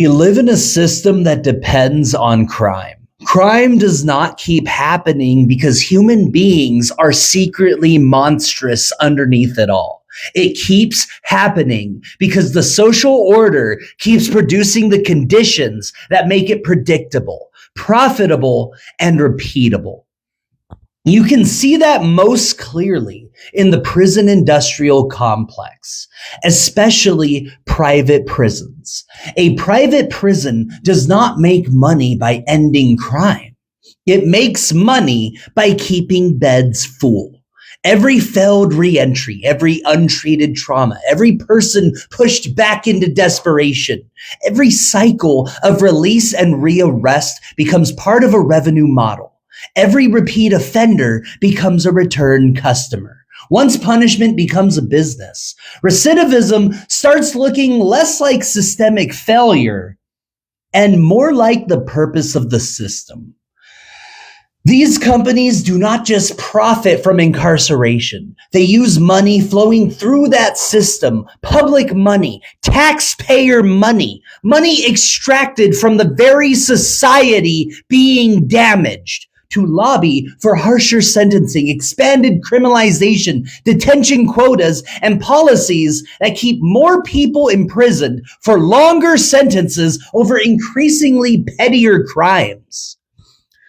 We live in a system that depends on crime. Crime does not keep happening because human beings are secretly monstrous underneath it all. It keeps happening because the social order keeps producing the conditions that make it predictable, profitable, and repeatable. You can see that most clearly in the prison industrial complex, especially private prisons. A private prison does not make money by ending crime. It makes money by keeping beds full. Every failed reentry, every untreated trauma, every person pushed back into desperation, every cycle of release and rearrest becomes part of a revenue model. Every repeat offender becomes a return customer. Once punishment becomes a business, recidivism starts looking less like systemic failure and more like the purpose of the system. These companies do not just profit from incarceration. They use money flowing through that system, public money, taxpayer money, money extracted from the very society being damaged, to lobby for harsher sentencing, expanded criminalization, detention quotas, and policies that keep more people imprisoned for longer sentences over increasingly pettier crimes.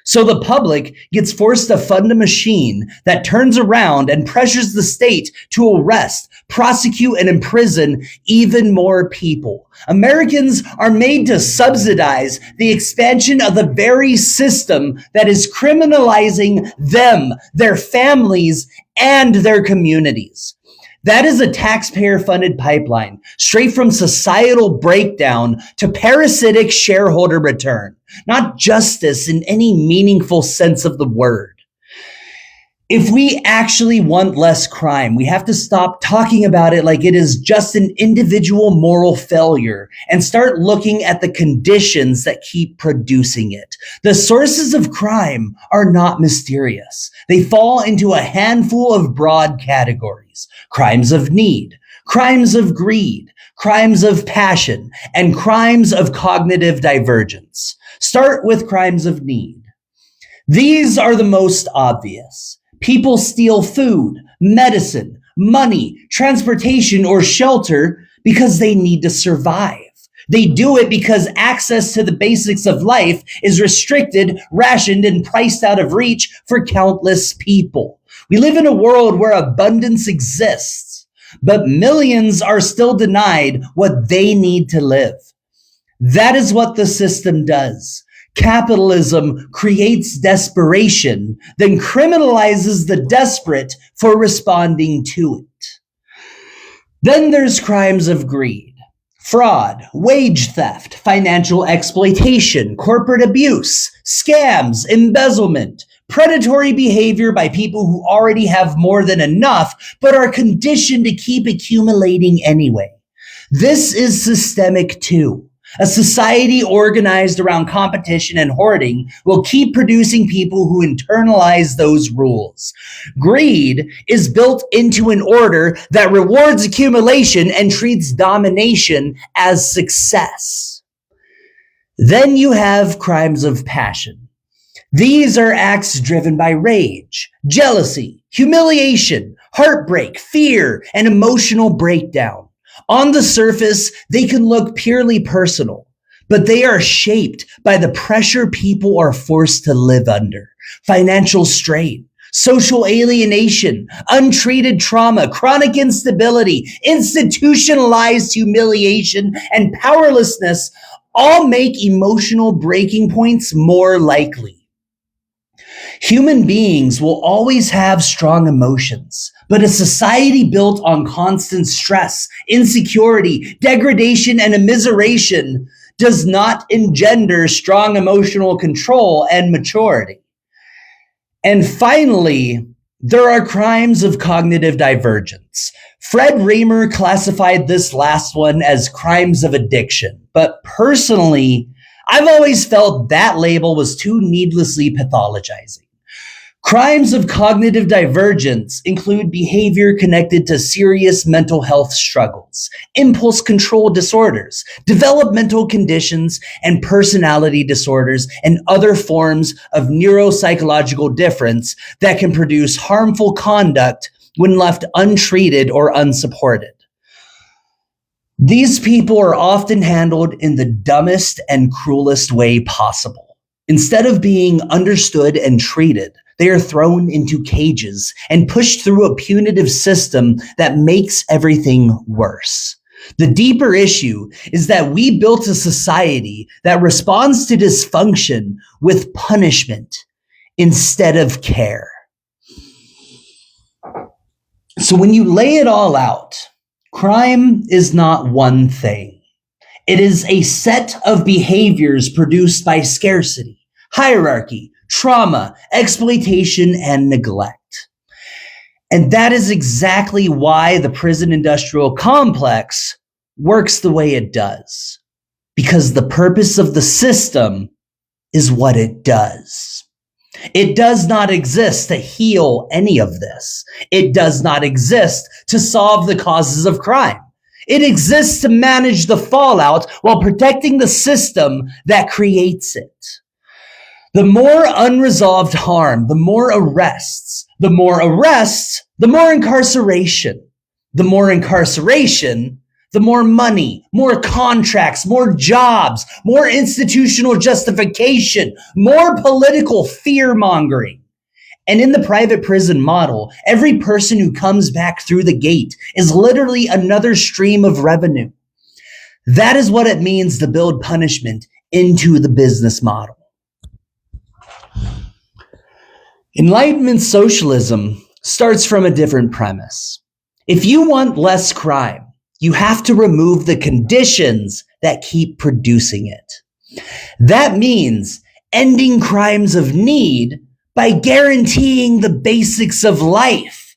So the public gets forced to fund a machine that turns around and pressures the state to arrest, prosecute, and imprison even more people. Americans are made to subsidize the expansion of the very system that is criminalizing them, their families, and their communities. That is a taxpayer-funded pipeline, straight from societal breakdown to parasitic shareholder return, not justice in any meaningful sense of the word. If we actually want less crime, we have to stop talking about it like it is just an individual moral failure and start looking at the conditions that keep producing it. The sources of crime are not mysterious. They fall into a handful of broad categories: crimes of need, crimes of greed, crimes of passion, and crimes of cognitive divergence. Start with crimes of need. These are the most obvious. People steal food, medicine, money, transportation, or shelter because they need to survive. They do it because access to the basics of life is restricted, rationed, and priced out of reach for countless people. We live in a world where abundance exists, but millions are still denied what they need to live. That is what the system does. Capitalism creates desperation, then criminalizes the desperate for responding to it. Then there's crimes of greed, fraud, wage theft, financial exploitation, corporate abuse, scams, embezzlement, predatory behavior by people who already have more than enough but are conditioned to keep accumulating anyway. This is systemic too. A society organized around competition and hoarding will keep producing people who internalize those rules. Greed is built into an order that rewards accumulation and treats domination as success. Then you have crimes of passion. These are acts driven by rage, jealousy, humiliation, heartbreak, fear, and emotional breakdown. On the surface, they can look purely personal, but they are shaped by the pressure people are forced to live under: financial strain, social alienation, untreated trauma, chronic instability, institutionalized humiliation, and powerlessness all make emotional breaking points more likely. Human beings will always have strong emotions, but a society built on constant stress, insecurity, degradation, and immiseration does not engender strong emotional control and maturity. And finally, there are crimes of cognitive divergence. Fred Reamer classified this last one as crimes of addiction, but personally, I've always felt that label was too needlessly pathologizing. Crimes of cognitive divergence include behavior connected to serious mental health struggles, impulse control disorders, developmental conditions, and personality disorders, and other forms of neuropsychological difference that can produce harmful conduct when left untreated or unsupported. These people are often handled in the dumbest and cruelest way possible. Instead of being understood and treated, they are thrown into cages and pushed through a punitive system that makes everything worse. The deeper issue is that we built a society that responds to dysfunction with punishment instead of care. So when you lay it all out, crime is not one thing. It is a set of behaviors produced by scarcity, hierarchy, trauma, exploitation, and neglect. And that is exactly why the prison industrial complex works the way it does. Because the purpose of the system is what it does. It does not exist to heal any of this. It does not exist to solve the causes of crime. It exists to manage the fallout while protecting the system that creates it. The more unresolved harm, the more arrests. The more arrests, the more incarceration. The more incarceration, the more money, more contracts, more jobs, more institutional justification, more political fear-mongering. And in the private prison model, every person who comes back through the gate is literally another stream of revenue. That is what it means to build punishment into the business model. Enlightenment socialism starts from a different premise. If you want less crime, you have to remove the conditions that keep producing it. That means ending crimes of need by guaranteeing the basics of life: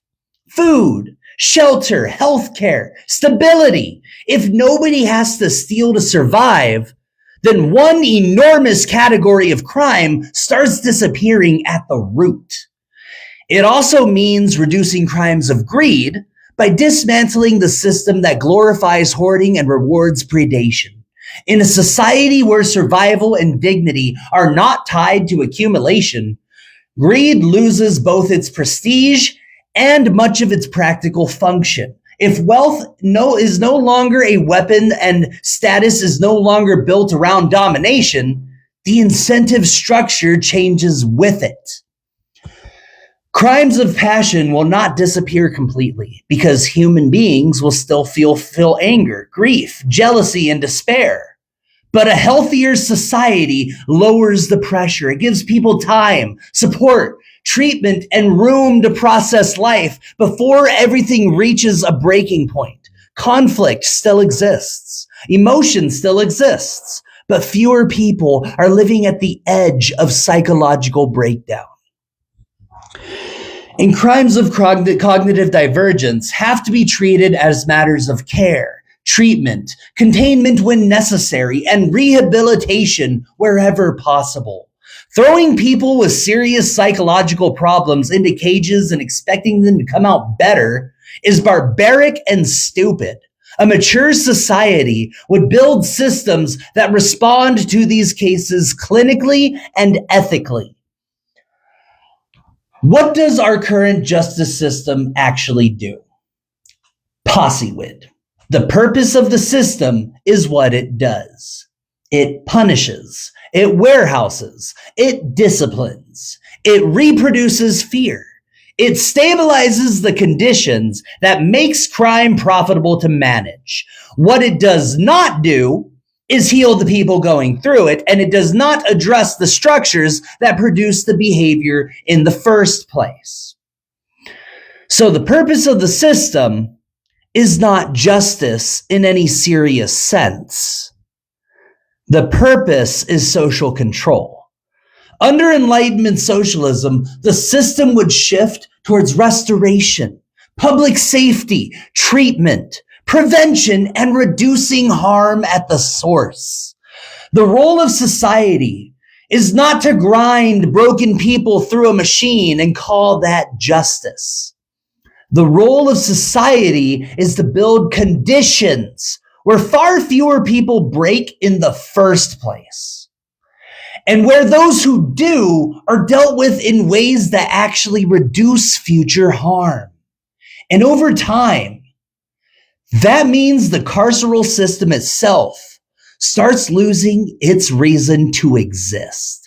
food, shelter, healthcare, stability. If nobody has to steal to survive, then one enormous category of crime starts disappearing at the root. It also means reducing crimes of greed by dismantling the system that glorifies hoarding and rewards predation. In a society where survival and dignity are not tied to accumulation, greed loses both its prestige and much of its practical function. If wealth is no longer a weapon and status is no longer built around domination, the incentive structure changes with it. Crimes of passion will not disappear completely because human beings will still feel anger, grief, jealousy, and despair. But a healthier society lowers the pressure. It gives people time, support, treatment, and room to process life before everything reaches a breaking point. Conflict still exists. Emotion still exists. But fewer people are living at the edge of psychological breakdown. And crimes of cognitive divergence have to be treated as matters of care, treatment, containment when necessary, and rehabilitation wherever possible. Throwing people with serious psychological problems into cages and expecting them to come out better is barbaric and stupid. A mature society would build systems that respond to these cases clinically and ethically. What does our current justice system actually do? Possewood. The purpose of the system is what it does. It punishes. It warehouses. It disciplines. It reproduces fear. It stabilizes the conditions that makes crime profitable to manage. What it does not do is heal the people going through it, and it does not address the structures that produce the behavior in the first place. So the purpose of the system is not justice in any serious sense. The purpose is social control. Under Enlightenment socialism, the system would shift towards restoration, public safety, treatment, prevention, and reducing harm at the source. The role of society is not to grind broken people through a machine and call that justice. The role of society is to build conditions where far fewer people break in the first place, and where those who do are dealt with in ways that actually reduce future harm. And over time, that means the carceral system itself starts losing its reason to exist.